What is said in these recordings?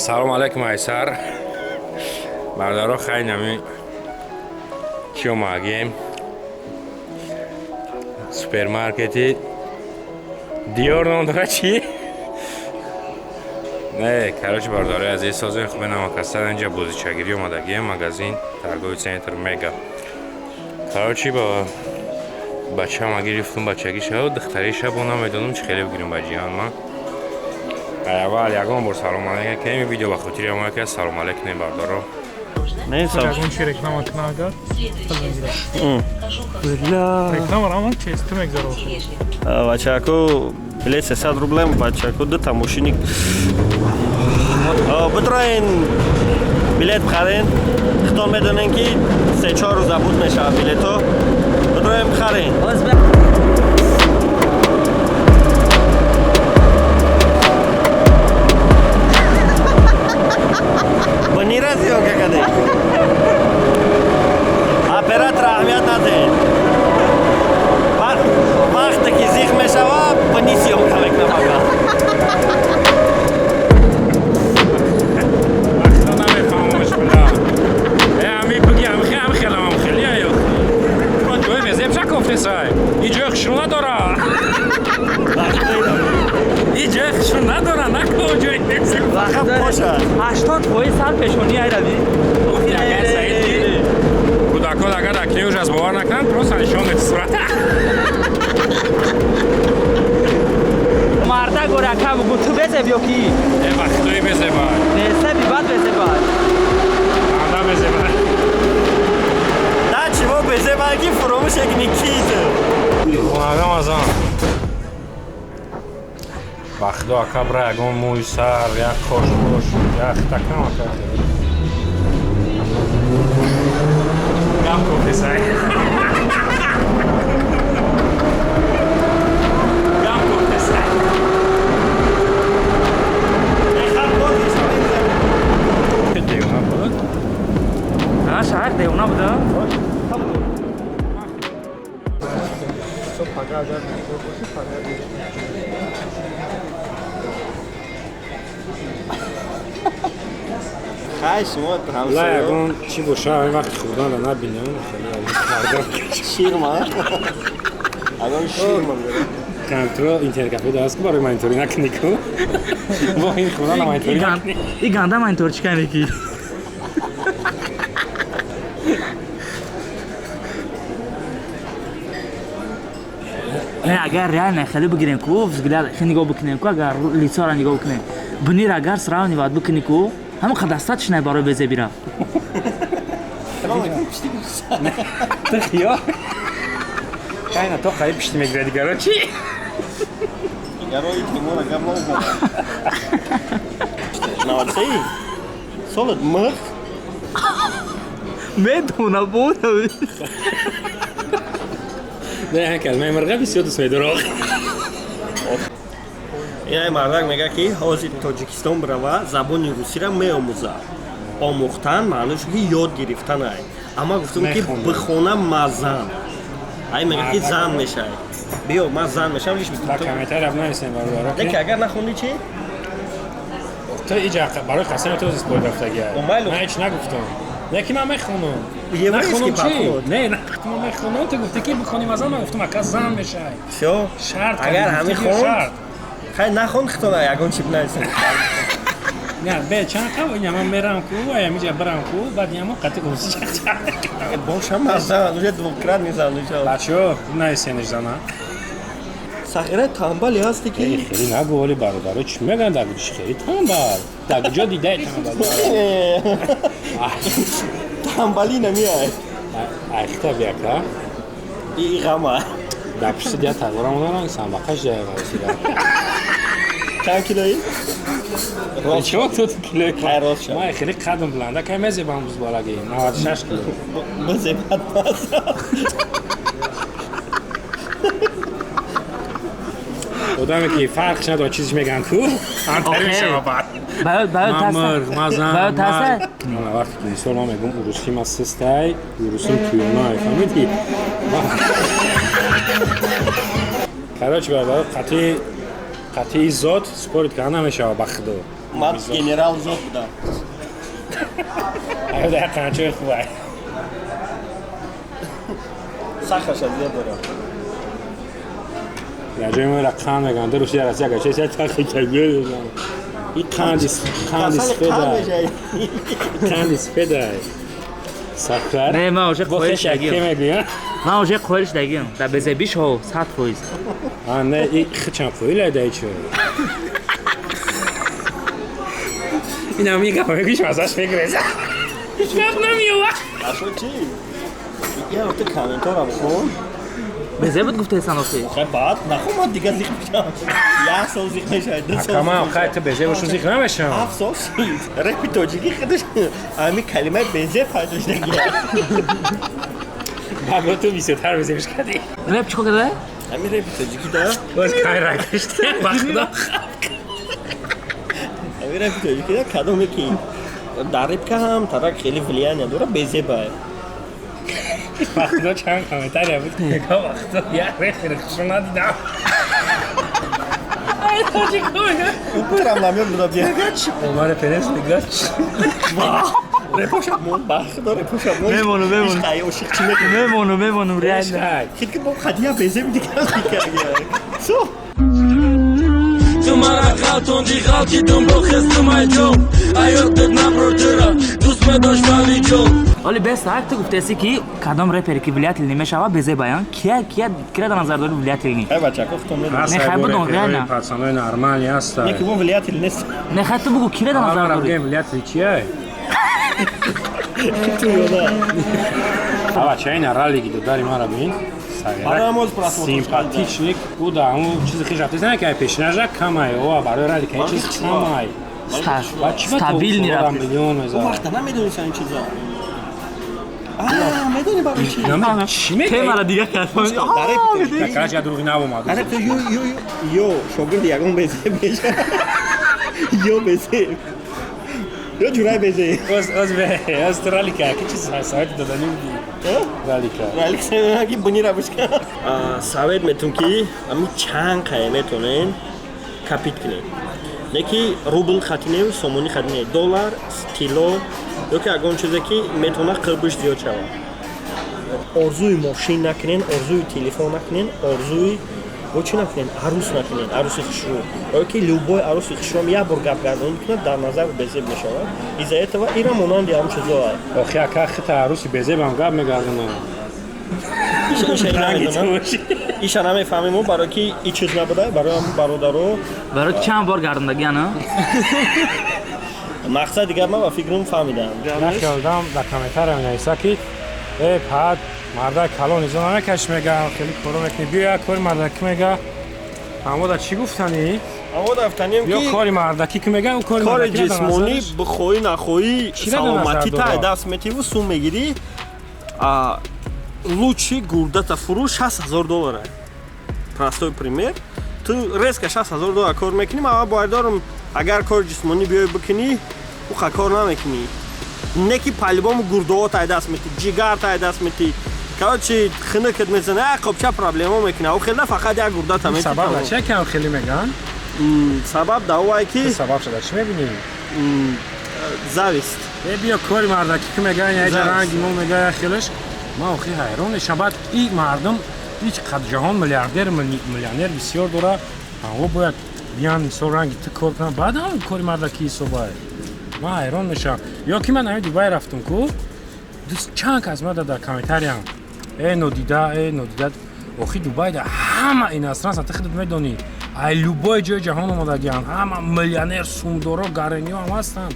Салом алейкум Айсар. Бардаро хай нами чио магем. Супермаркети Dior номера чи? Не, короче, бардаро азиз созин хуб намакастан инҷа бозичагирӣ омадагиам магазин торговый центр Мега. Короче, ба бачаам гирифтум бачагӣ шав, духтари шабо намедонам чӣ хеле бигирим ба ҷиҳан ман. Аввал ягон бор салом алейк кеми видео ба хотири ама ки салом алейк не бардаро. Не сам. Ягон чи реклама кунагар? Бля. Реклама рама чест мегзаро. Бачаку билет 300 рублей, бачаку дута мошиник. Бутраин билет бхарин. Хто медонен ки 3-4 рӯз забуд мешавад билето. Бутраин бхарин. Бани разиё какаде. Оператор аҳамият надеҳед. Вақте ки зих мешава, бани сиёмка мекунам. Вақта намефаҳмош буда. Ами бигам хелам хели аё. Ой, безем шакофтесай. Иҷо хушру надора. Иҷо хушру надора, накоҷой. Вақт бошад. 80% сар пешони айрави. Кӯдакон агар акне уж аз бовар накунанд, просто нишон мед сурата. Марда горака бугу ту безеб ё ки? Вақтои безебай. Безеби бад безебай. Анда безебай. Да чиво безебаги фуромӯшек никит. Хонагам азан. Вақто акабра ягон мӯи сар, як хошхош, як такам акад. Гам кофтесай. Гам кофтесай. Девна буд? Ha, shahar devona buda. Хай шумо Ла ҳамсоё. ягон чӣ боша ин вақти хурданро набинам. Ширма. Агон ширма. Контрол интернет-кафе даст ки барои ман интори накунӣ ку. Во ин хурдан ман интори накунӣ. И ганда ман тор чикан ки. Не, агар реально хеле бигирем ку, взгляд нигоҳ бикунем ку, агар лицоро нигоҳ бикунем. Бунир агар сразу нибояд бикунӣ ку, ҳамақа достаточно барои безебира. Ты хиё? Кайна то қариб пишти мегира дигаро чӣ? Дигарои Тимура гамон. Наватсаи? Солид мир. Медона буда. Не, ҳакал ман мирға бисёр дӯст медорам. Ин мардак мега ки ҳозир Тоҷикистон бирава забони русиро меомӯзад. Омӯхтан маънош ки ёд гирифтан ай. Ама гуфтум ки бихонам мазан. Ай мега ки зан мешай. Биё ман зан мешам лиш Ба комментарий раб нависем бародаро. Деки агар нахонди чи? То иҷа барои қасами то испорт рафтаги ай. Майло. Ман ҳеҷ нагуфтам. Леки ман мехонам. Еврейский Нахонам чӣ? подход. Не, нагуфтам ман мехонам. Ту гуфти ки бихоним азан, ман гуфтам ака зан мешай. Всё. Шарт. Агар ҳамин хон. Хай нахон хитона ягон чип нависем. Не, бе чанд қав ин ман мерам ку, ая миҷа барам ку, баъд ямо қати гуфти чак. Бошам мазан, уже двукрат мезан уже. Бачо, нависениш зана. Сахира тамбали ҳасти ки. Хеле нагу оли бародаро чӣ мегӯянд дагуҷиш хеле тамбал. Дагуҷо дидаи тамбал. Тамбали намиай. Айхта биака. И ғама. Да пишти дия тағвора мударам самбақаш ҷая васида. Чанд килои? Чо тут кило? Хайрот шад. Ман хеле қадам буланда кай мезебам бузболаги 96 кило. Мазебат маза. одаме ки фарқш надорад чизиш мегӯянд ку антар мешава баъд. Мамр, мазан, мар. Вақте ки мисол ман мегӯям урусӣ ма систай, урусим туёнай, фаҳмидӣ? Короче, бародар қатъи зот спорт карда намешава ба худо. ман генерал зод будам. آره در قنچه خوبه Сахарша зиёд дорам. در جای ما را قند بگم در روشی در از یک چیزی تاخی کبیر این قندیس فده سفر نه من عاشق با خواهرش خشکی دگیم میگویم من عاشق خواهرش دگیم در بزه بیش ها 100%. نه این خچم فویل دایی چون این هم میگم میگویش مزاش فکر رزا گفت نمیوه Ашо чи? Я вот комментарий хон. بزه بود گفته سنافی خب بعد نخوام دیگه زیخ میشم. یک سال زیخ میشه. دو سال. کما خیلی بزه باشون زیخ نمیشم 7 سال شید. رپی توجیکی خودش امی کلمه بزه پیداش نگیره. بابا تو بیشتر بزه بش کردی رپ چیکار کرده؟ امی رپی توجیکی داره. باز کای را کشته بخدا امی رپی توجیکی داره کدومی کی در رپ که هم طرق خیلی ولیانی داره بزه باید. بخدا چند کامنتاری بود نگاه بخدا یه رفی رخشون ندیدم ای تو چی کنه؟ برم نمیاد بودا بیا. عمر پرس نگاه رپوشم مون بخدا رپوشم مون. بمونو. ایش خیلی عاشق چی میکنه. بمونو ریال خیلی که با خدیه بزه میدی که از میکرگه. سو. تو مرا خاتون دی خاکی دنبو خستم ای جون ایوتت نبرترا دوست بداشت ولی جون ولی بس هر تو گفته سی کی کدام رپری که ولایت النی میشوه بزه بیان کیا در نظر داری ولایت النی ای بچه کفتم میدونم. نه خیلی بود اونجا نه پرسانای نرمالی هست نه که با ولیت نیست. نه خیلی تو بگو کیا در نظر آره داری گیم ولیت چیه؟ تو یاده. آوا چه این رالیگی دو داری ما را بین برای امروز پراسموتوس سیمپاتیچنیک بود اون چیزی که رفته نه که پیشنهاد کمای او برای رالی که چیز کمای استابیل نیرفت میلیون میذاره وقتا نمیدونی این چیزا. میدونی برای چی؟ نمیدونم چی میگه مرا دیگه کرد کاش دروغی نبود آره تو یو شاگرد یگان بزه میشه. یو بزه. یو جورای بزه. از رالی که چیز سایت دادنی بودی رالی که رالی که کی بنی را بشکن. سوید میتون کی امی چند خیلی میتونین کاپیت کنین. نکی روبل خاتینه و سومونی خاتینه دلار استیلو یا که اگه اون چیزی که میتونه قربش زیاد شود. ارزوی ماشین نکنین، ارزوی تلفن نکنین، ارزوی و چی نکنین، عروس نکنین، عروس خشرو. یا که لوبای عروس خشرو هم یه بار گپ گردون میکنه در نظر بزرگ میشود. ایزایت و ایران مونان هم چیزا هست. آخه که خیلی عروسی بزه بهم گپ میگردونه ایشان همه فهمیمون برای که این چیز نبوده برای هم برادرو برای چند بار گردندگی نه مقصد دیگه من با فکرم فهمیدم. نخیالدم در کامنتر هم نویسا که ای پد مرده کلان ایزان نکش میگه خیلی کارو میکنی بیا کاری مردکی میگه اما در چی گفتنی؟ اما دفتنیم یا که کاری مردکی که میگه اون کار جسمانی بخوی نخوی سلامتی تا دست میتی و سوم میگیری лучший гурдата фурӯш $60,000 простой пример ту резко $60,000 кор мекунӣ ама бояд дорам агар кори ҷисмонӣ биёй бикунӣ уха кор намекунӣ не ки палибому гурдоҳо тай даст метӣ ҷигар тай даст метӣ короче хинакат мезана қопча проблема мекунӣ охирда фақат як гурдата метӣ сабаб чия ки хеле меган сабаб давае ки сабаб шуда чӣ мебинӣ завист бия кори мардаки ки меган як ранги мо мега хелаш ما آخی حیرانشم بعد این مردم هیچ قد جهان میلیاردر میلیونر بسیار داره اما باید بیان این رنگی کار کنن بعد هم کاری مردکی باید من حیران میشم یا که من همین دوبای رفتم کو دوست چند که از من در کامنتاری هم ای نودیده آخی دوبای در همه این اصلا تخدید میدونی ای لوبای جای جهان آمدگی هم همه میلیونر سومدارا گرنی هم هستن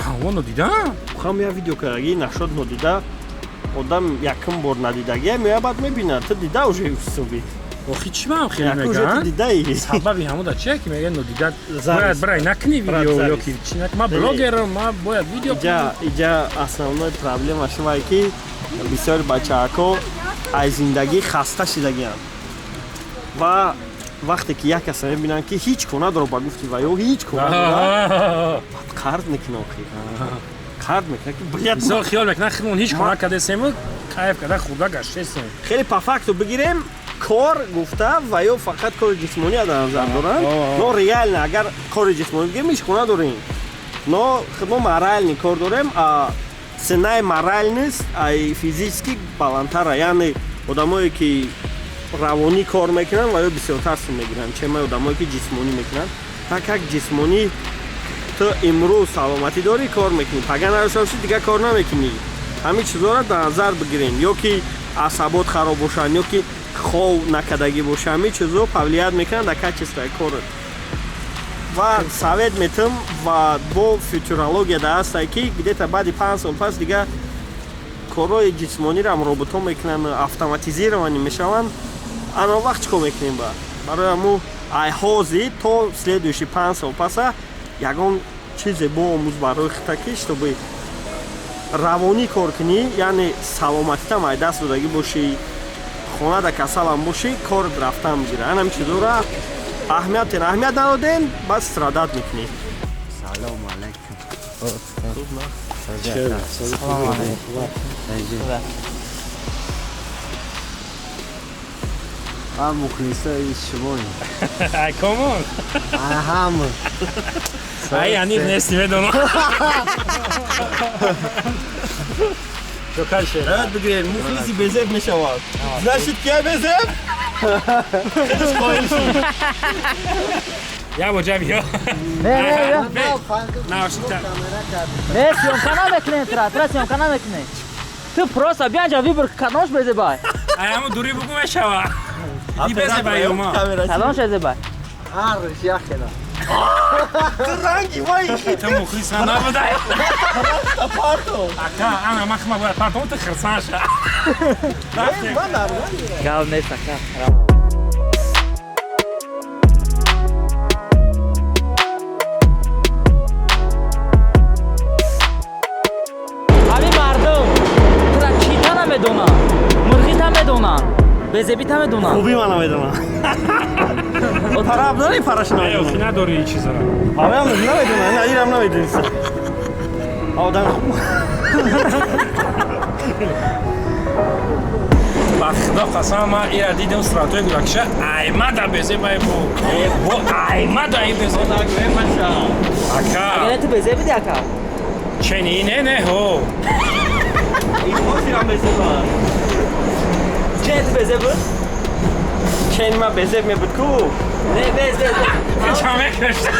همه نودیده خواهم یه ویدیو که اگه نشد نودیده آدم یکم بار ندیدگی میاد بعد میبینه تو دیده اوجه حسابی آخی چی من خیلی میگن؟ یکوجه تو دیده ای سببی همون دا چیه که میگن نودیده باید برای نکنی ویدیو یا که چی نکنی من بلاگرم من باید ویدیو کنم اینجا اصلا پرابلم شما که بسیار بچه ها از زندگی خسته شدگی هم و وقتی که یک کسی میبینن که هیچ کنه داره با گفتی و یا هیچ کنه داره قرد میکنه آخی قرد میکنه که باید بسیار خیال میکنه خیلی هیچ کنه کده سیمون کیف کده خودا گشته سیم خیلی پرفکت رو بگیریم кор гуфта ва ё фақат кори ҷисмонӣ дар назар доранд. Но реально агар кори ҷисмонӣ бигем ишхона дорем. Но мо моральный кор дорем, а ценаи моральность ай физически баландтара. Яъне одамое ки равонӣ кор мекунанд ва ё бисёртар сум мегиранд, чем одамое ки ҷисмонӣ мекунанд. Так як ҷисмонӣ ту имрӯз саломатӣ дорӣ, кор мекунӣ. Агар надошта бошӣ дигар кор намекунӣ. Ҳамин чизоро дар назар бигирем. Ё ки асабот хароб бошанд, ё ки хов накардагӣ бошад, ҳамин чизо фаъолият мекунанд дар качествои корот. Ва совет метам ва бо футурология даастай ки где-то баъди 5 сол пас дигар корҳои ҷисмониро роботҳо мекунанд, автоматизированӣ мешаванд. Ано вақт чӣ кор мекунем ба? Барои ҳамун ай ҳозир то следующий 5 сол паса ягон чизе боомӯз барои хита ки чтобы равонӣ кор кунӣ, яъне саломатитам ай даст додагӣ бошӣ, хонада касалам бошӣ, кор рафтан мегира. Ҳамин чизоро аҳамият надодем, бас страдат мекунем. Салом алайкум. Ам мухлисои шумоем. Ай комон. Ҳама. Ай аниф нести медонам. Чокаше. Рад бигирем, мухлиси безеб мешавад. Значит, кия безеб? Я бо ҷабиё. съёмка намекунем, тра съёмка намекунем. Ты просто бия ҷа вибр кадомаш безебай. Ай ҳамун дури бугу мешава. И безебай ёма. Кадомаш безебай. Арш яхела. Ранги вай. Ту мухлисан набудай. Ака, ана махма бояд партон ты хирсанша. Гал нест ака. Мурғита медонам, безебита медонам. Хуби мана медонам. Параб дори параш Айо, намедонам. хи надори ин чизара. Ҳамаам намедонам, на инам намедонистам. Одам Ба худо қасам ман ира дидам суратҳои гузашта аймада безебай бо аймада ин безеб. Ака. Агар ту безебиди ака. Ченине не ҳо. ин безеба. Чен ту безебу? Чен ма безеб мебуд ку. Не, без. Чамекнешта.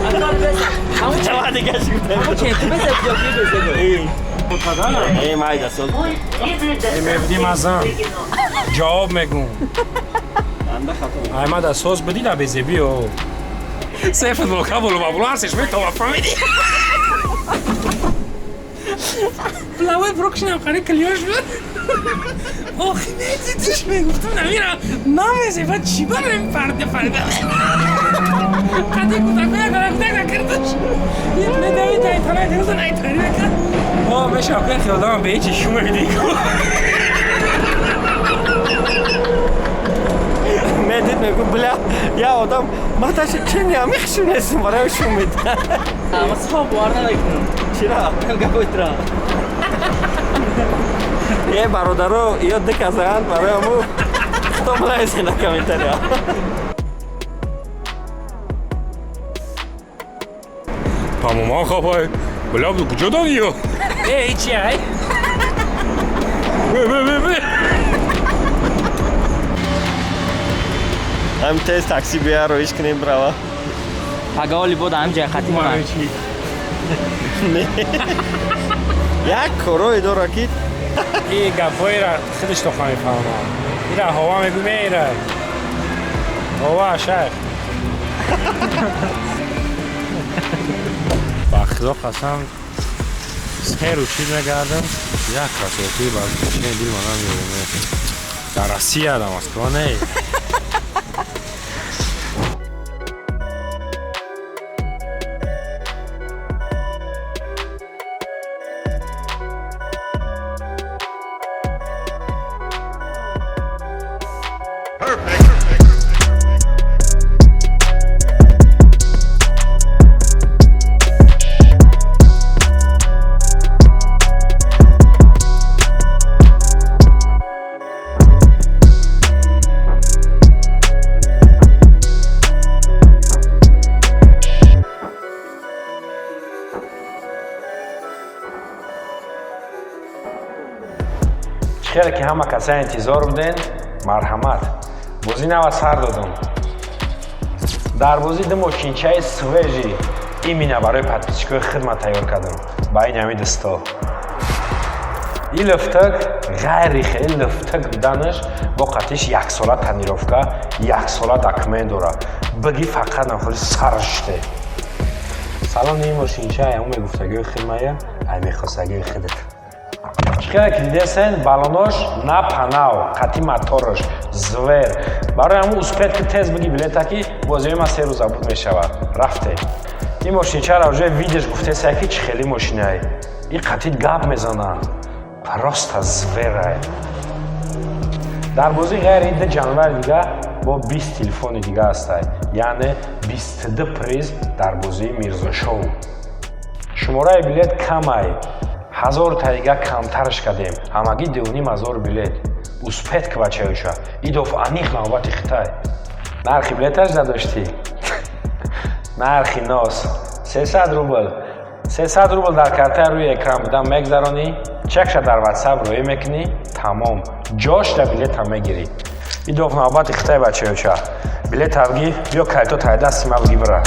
Ака без. Ҳамун Чава дига шудем. чен ту безеб ё ки безебу? Майда сол. Мевди мазан. Ҷавоб мегӯ. Аймада соз бидӣ да безебиё. Се футболка болу арсеш метава фамиди. Плавай прокшинам қари клёш буд. Ох, недидиш мегуфтам намира намезеба чӣ барем парда. Қади кутакоя гарактак накардаш. Медавид айтанай дилдан айтари мекард. О, мешав ки хиёлдамам бе ҳечи шуме видику. Медид мегу бля, я одам маташа чен я мехшунесим барои шум меда. Ама схоб бовар намекунам. Чира? Гапои тра. Бародаро ёд диказанд барои ҳаму хто млайзин на комментария. Тамоман хапай. Бля, куҷо додиё? Ҳечи ай. Бе. Ҳам тез такси биаро иш кунем брава. Ага оли бода ҳам ҷай қатӣ монанд. Як корое дора ки И гапоира худиш то мефаҳмам. Ира ҳова мегӯ меира. ҳова шайх. Ба худо қасам херу чиз мегардам. Як красоти бар кишне дил манам ёрем. Дар Россия да Москва не. خیلی که همه کسا انتظار بودن مرحمت بازی نوا سر دادم در بازی ده ماشینچه سویجی ایمینه برای پدپیچکای خدمت تیار کردم با این همی دستا این لفتک غیری خیلی لفتک بودنش با قطعش 1 ساله تنیروفکا 1 ساله دکمن داره بگی فقط نخوری سرشته سلام این ماشینچه همون گفتگی خدمه ای میخواستگی خودت خیلی که دیده سن بالاناش نه پناو قطعی موتورش زور برای همون اسپید که تیز بگی بلیتا که بازی ما 3 روز بود میشود رفته این ماشینچه را وجه ویدیوش گفته سیکی چه خیلی ماشینه ای این قطعی گپ میزنن پراست زور ای در بازی غیر این ده جانور دیگه با 20 تلفن دیگه هست یعنی 22 پریز در بازی میرزا شو شماره بلیت کم ای 1000 طریقه کمترش کردیم همگی 2500 بلیت اسپید که بچه هایشا ای دفعه انیخ نوبت خیتای نرخی بلیتش نداشتی نرخی ناس 300 روبل 300 روبل در کارت روی اکران بدم مگذرانی چکش در واتساپ روی میکنی تمام جاش در بلیت هم میگیری ای دفعه نوبت خیتای بچه هایشا بلیت هم بگی بیا کلتو تای دستی ما بگی برا